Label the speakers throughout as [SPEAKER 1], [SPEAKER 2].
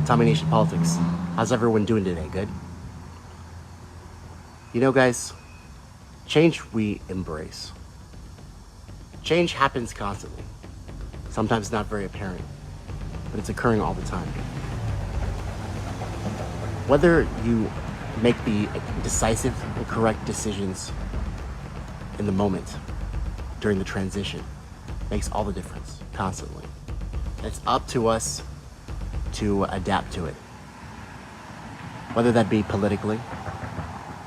[SPEAKER 1] with Tommy Nation Politics. How's everyone doing today? Good? You know, guys, change we embrace. Change happens constantly. Sometimes not very apparent, but it's occurring all the time. Whether you make the decisive and correct decisions in the moment during the transition makes all the difference constantly. It's up to us to adapt to it. Whether that be politically,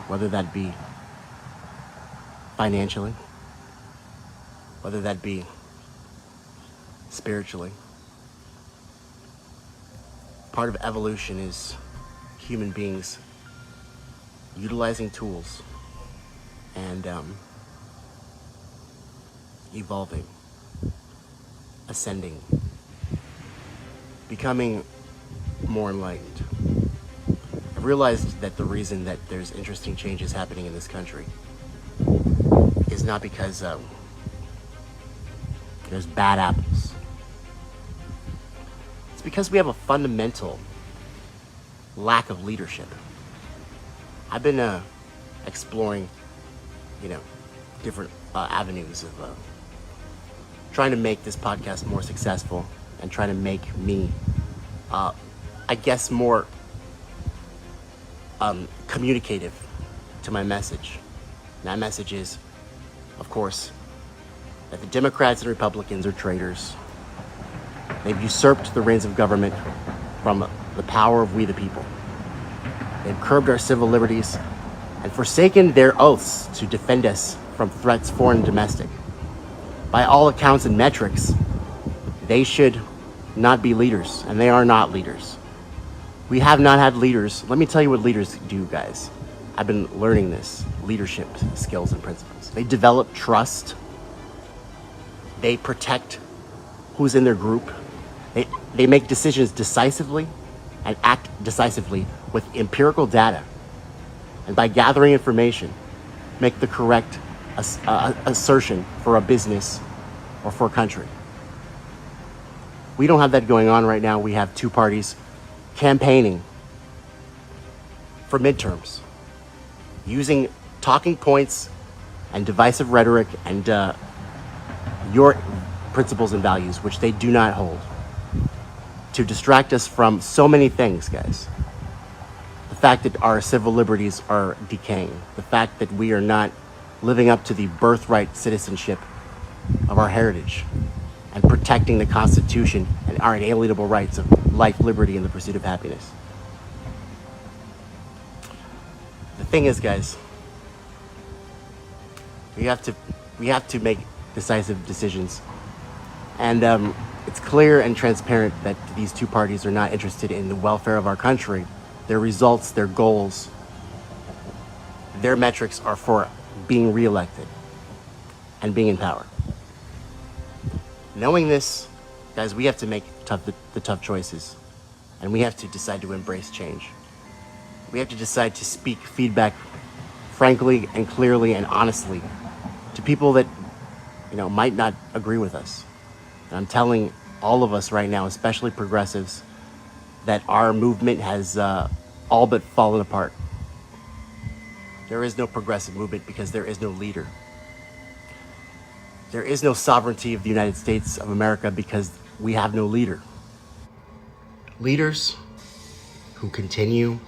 [SPEAKER 1] whether that be financially, whether that be spiritually. Part of evolution is human beings utilizing tools and evolving, ascending, becoming more enlightened. I've realized that the reason that there's interesting changes happening in this country is not because there's bad apples. It's because we have a fundamental lack of leadership. I've been exploring, different avenues of trying to make this podcast more successful and trying to make me, more communicative to my message. And that message is, of course, that the Democrats and Republicans are traitors. They've usurped the reins of government from the power of we the people. They've curbed our civil liberties and forsaken their oaths to defend us from threats foreign and domestic. By all accounts and metrics, they should not be leaders, and they are not leaders. We have not had leaders. Let me tell you what leaders do, guys. I've been learning this, leadership skills and principles. They develop trust. They protect who's in their group. They make decisions decisively and act decisively with empirical data. And by gathering information, make the correct assertion for a business or for a country. We don't have that going on right now. We have two parties campaigning for midterms, using talking points and divisive rhetoric and your principles and values, which they do not hold, to distract us from so many things, guys. The fact that our civil liberties are decaying, the fact that we are not living up to the birthright citizenship of our heritage and protecting the Constitution and our inalienable rights of life, liberty, and the pursuit of happiness. The thing is, guys, we have to make decisive decisions. And it's clear and transparent that these two parties are not interested in the welfare of our country. Their results, their goals, their metrics are for being reelected and being in power. Knowing this, guys, we have to make the tough choices, and we have to decide to embrace change. We have to decide to speak feedback frankly and clearly and honestly to people that, might not agree with us. And I'm telling all of us right now, especially progressives, that our movement has all but fallen apart. There is no progressive movement because there is no leader. There is no sovereignty of the United States of America because we have no leader. Leaders who continue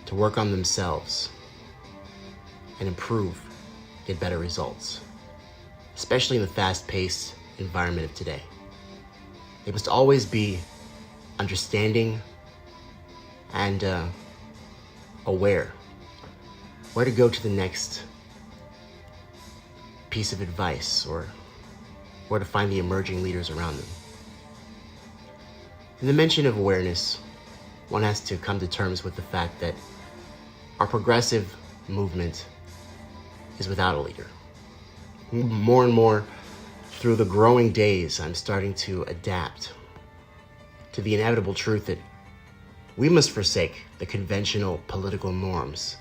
[SPEAKER 1] to work on themselves and improve get better results, especially in the fast-paced environment of today. They must always be understanding and aware where to go to the next piece of advice or where to find the emerging leaders around them. In the mention of awareness, one has to come to terms with the fact that our progressive movement is without a leader. More and more, through the growing days, I'm starting to adapt to the inevitable truth that we must forsake the conventional political norms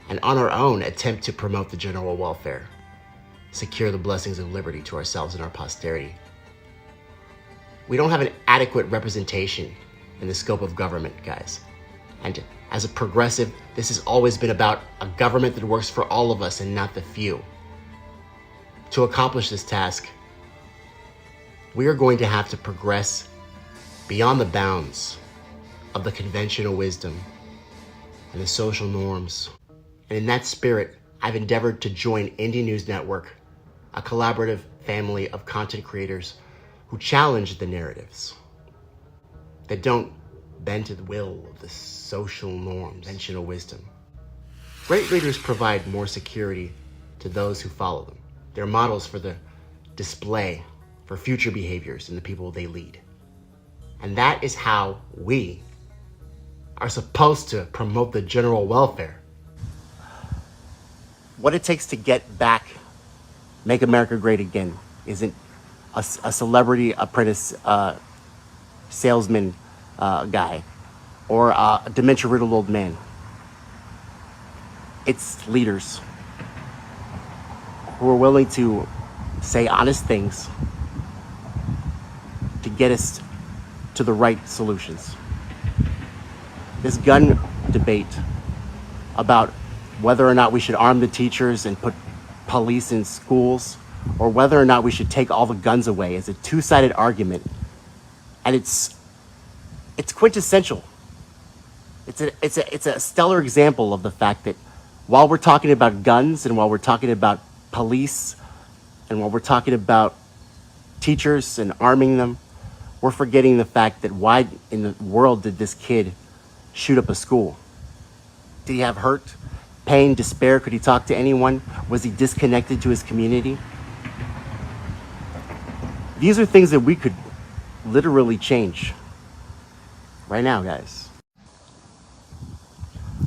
[SPEAKER 1] and on our own attempt to promote the general welfare, secure the blessings of liberty to ourselves and our posterity. We don't have an adequate representation in the scope of government, guys. And as a progressive, this has always been about a government that works for all of us and not the few. To accomplish this task, we are going to have to progress beyond the bounds of the conventional wisdom and the social norms. And in that spirit, I've endeavored to join Indie News Network, a collaborative family of content creators who challenge the narratives that don't bend to the will of the social norms, conventional wisdom. Great leaders provide more security to those who follow them. They're models for the display for future behaviors in the people they lead. And that is how we are supposed to promote the general welfare. What it takes to get back, make America great again, isn't a celebrity apprentice salesman guy or a dementia-riddled old man. It's leaders who are willing to say honest things to get us to the right solutions. This gun debate about whether or not we should arm the teachers and put police in schools, or whether or not we should take all the guns away, is a two-sided argument, and it's quintessential. It's a stellar example of the fact that while we're talking about guns and while we're talking about police and while we're talking about teachers and arming them, we're forgetting the fact that why in the world did this kid shoot up a school? Did he have hurt, pain, despair? Could he talk to anyone? Was he disconnected to his community? These are things that we could literally change right now, guys.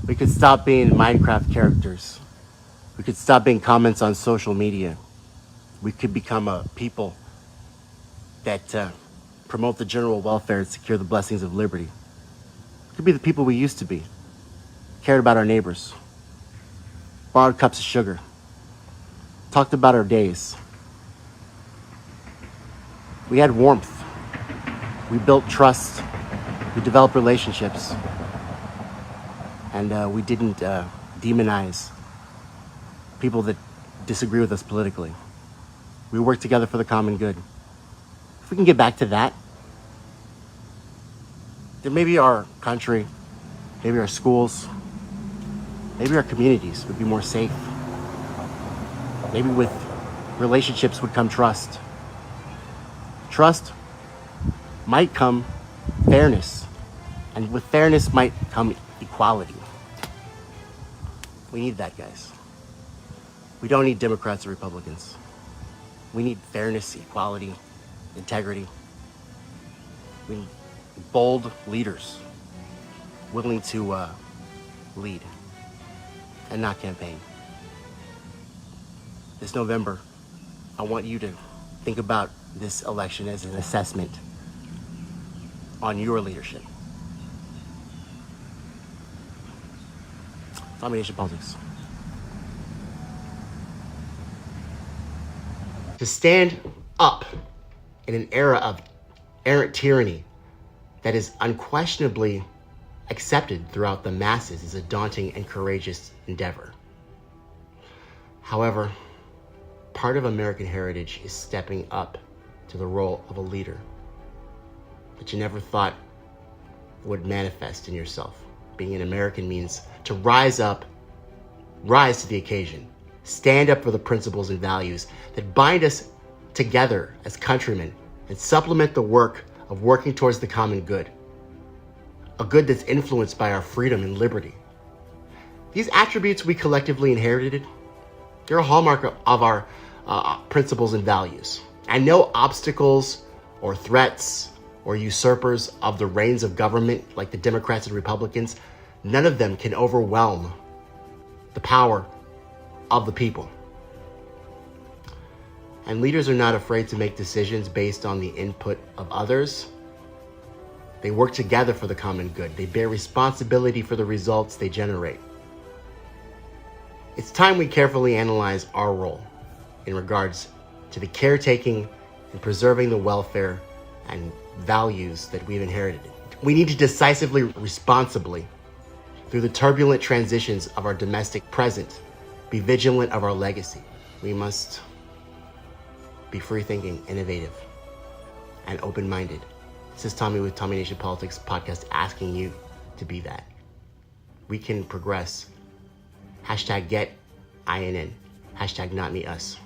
[SPEAKER 1] We could stop being Minecraft characters. We could stop being comments on social media. We could become a people that promote the general welfare and secure the blessings of liberty. We could be the people we used to be. Cared about our neighbors. Borrowed cups of sugar. Talked about our days. We had warmth. We built trust. We developed relationships. And we didn't demonize people that disagree with us politically. We worked together for the common good. If we can get back to that, then maybe our country, maybe our schools, maybe our communities would be more safe. Maybe with relationships would come trust. Trust might come fairness, and with fairness might come equality. We need that, guys. We don't need Democrats or Republicans. We need fairness, equality, integrity. We need bold leaders willing to lead and not campaign. This November, I want you to think about this election as an assessment on your leadership. Domination politics. To stand up in an era of errant tyranny that is unquestionably accepted throughout the masses is a daunting and courageous endeavor. However, part of American heritage is stepping up to the role of a leader that you never thought would manifest in yourself. Being an American means to rise to the occasion, stand up for the principles and values that bind us together as countrymen and supplement the work of working towards the common good, a good that's influenced by our freedom and liberty. These attributes we collectively inherited, they're a hallmark of our principles and values. And no obstacles or threats or usurpers of the reins of government like the Democrats and Republicans, none of them can overwhelm the power of the people. And leaders are not afraid to make decisions based on the input of others. They work together for the common good. They bear responsibility for the results they generate. It's time we carefully analyze our role in regards to the caretaking and preserving the welfare and values that we've inherited We need to decisively, responsibly, through the turbulent transitions of our domestic present, be vigilant of our legacy. We must be free-thinking, innovative, and open-minded. This is Tommy with Tommy Nation Politics podcast asking you to be that. We can progress. Hashtag get INN. Hashtag not me us.